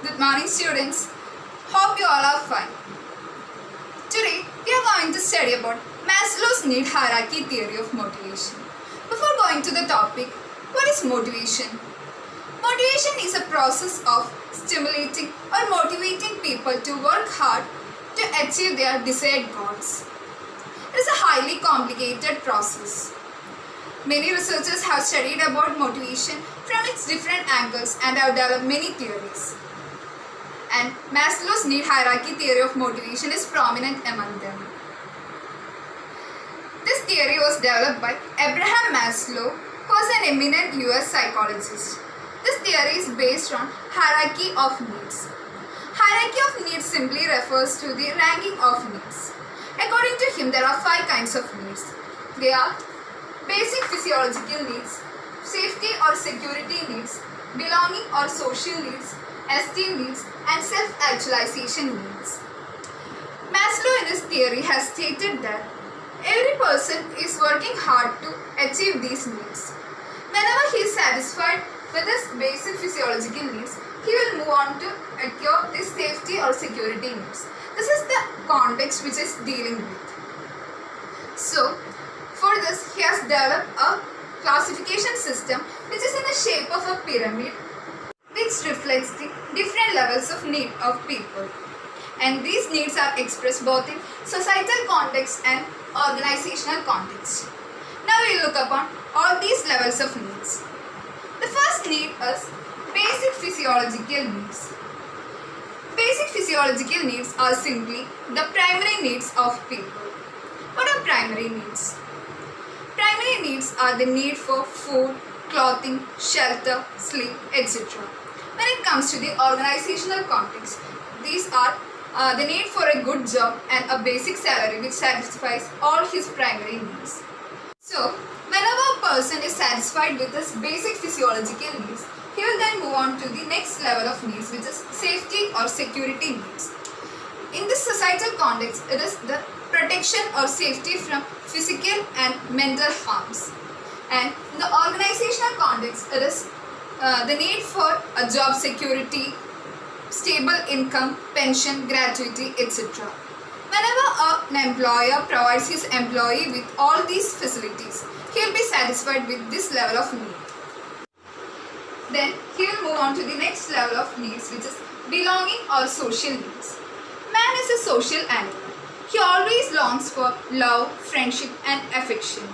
Good morning, students. Hope you all are fine. Today we are going to study about Maslow's need hierarchy theory of motivation. Before going to the topic, what is motivation? Motivation is a process of stimulating or motivating people to work hard to achieve their desired goals. It is a highly complicated process. Many researchers have studied about motivation from its different angles and have developed many theories. And Maslow's need hierarchy theory of motivation is prominent among them. This theory was developed by Abraham Maslow, who was an eminent US psychologist. This theory is based on hierarchy of needs. Hierarchy of needs simply refers to the ranking of needs. According to him, there are 5 kinds of needs. They are basic physiological needs, safety or security needs, belonging or social needs, esteem needs, and self-actualization needs. Maslow in his theory has stated that every person is working hard to achieve these needs. Whenever he is satisfied with his basic physiological needs, he will move on to acquire this safety or security needs. This is the context which is dealing with. So, for this, he has developed a classification system which is in the shape of a pyramid, which reflects the different levels of need of people. And these needs are expressed both in societal context and organizational context. Now we will look upon all these levels of needs. The first need is basic physiological needs. Basic physiological needs are simply the primary needs of people. What are primary needs? Primary needs are the need for food, clothing, shelter, sleep, etc. When it comes to the organizational context, these are the need for a good job and a basic salary which satisfies all his primary needs. So, whenever a person is satisfied with his basic physiological needs, he will then move on to the next level of needs, which is safety or security needs. In this societal context, it is the protection or safety from physical and mental harms. And in the organizational context, it is the need for a job security, stable income, pension, gratuity, etc. Whenever an employer provides his employee with all these facilities, he will be satisfied with this level of need. Then he will move on to the next level of needs, which is belonging or social needs. Man is a social animal. He always longs for love, friendship, and affection.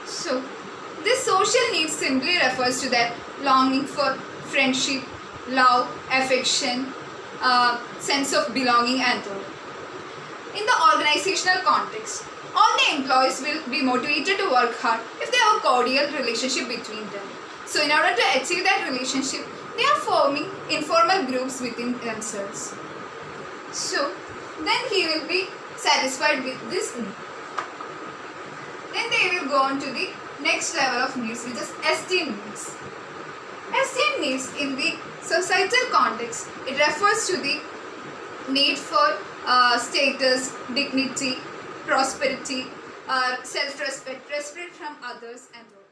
So, this social need simply refers to that longing for friendship, love, affection, sense of belonging and all. In the organizational context, all the employees will be motivated to work hard if they have a cordial relationship between them. So in order to achieve that relationship, they are forming informal groups within themselves. So then he will be satisfied with this need. Then they will go on to the next level of needs, which is esteem needs. Esteem needs in the societal context, it refers to the need for status, dignity, prosperity, self-respect, respect from others and all.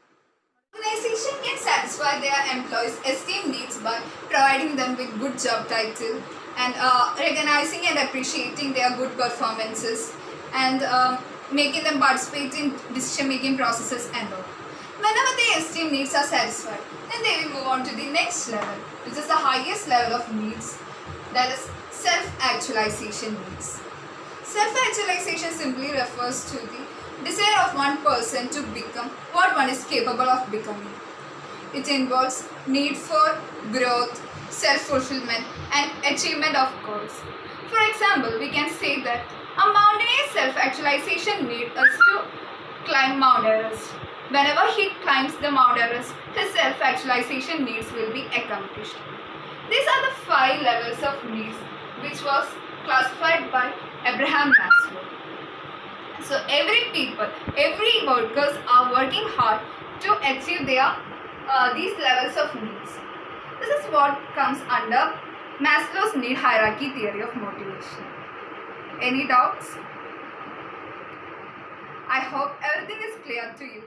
Organization can satisfy their employees' esteem needs by providing them with good job title and recognizing and appreciating their good performances and making them participate in decision-making processes and all. Whenever their esteem needs are satisfied, then they will move on to the next level, which is the highest level of needs, that is self-actualization needs. Self-actualization simply refers to the desire of one person to become what one is capable of becoming. It involves need for growth, self-fulfillment, and achievement of goals. For example, we can say that a mountaineer's self-actualization need is to climb Mount Everest. Whenever he climbs the Mount Everest, his self-actualization needs will be accomplished. These are the 5 levels of needs which was classified by Abraham Maslow. So every workers are working hard to achieve their these levels of needs. This is what comes under Maslow's need hierarchy theory of motivation. Any doubts? I hope everything is clear to you.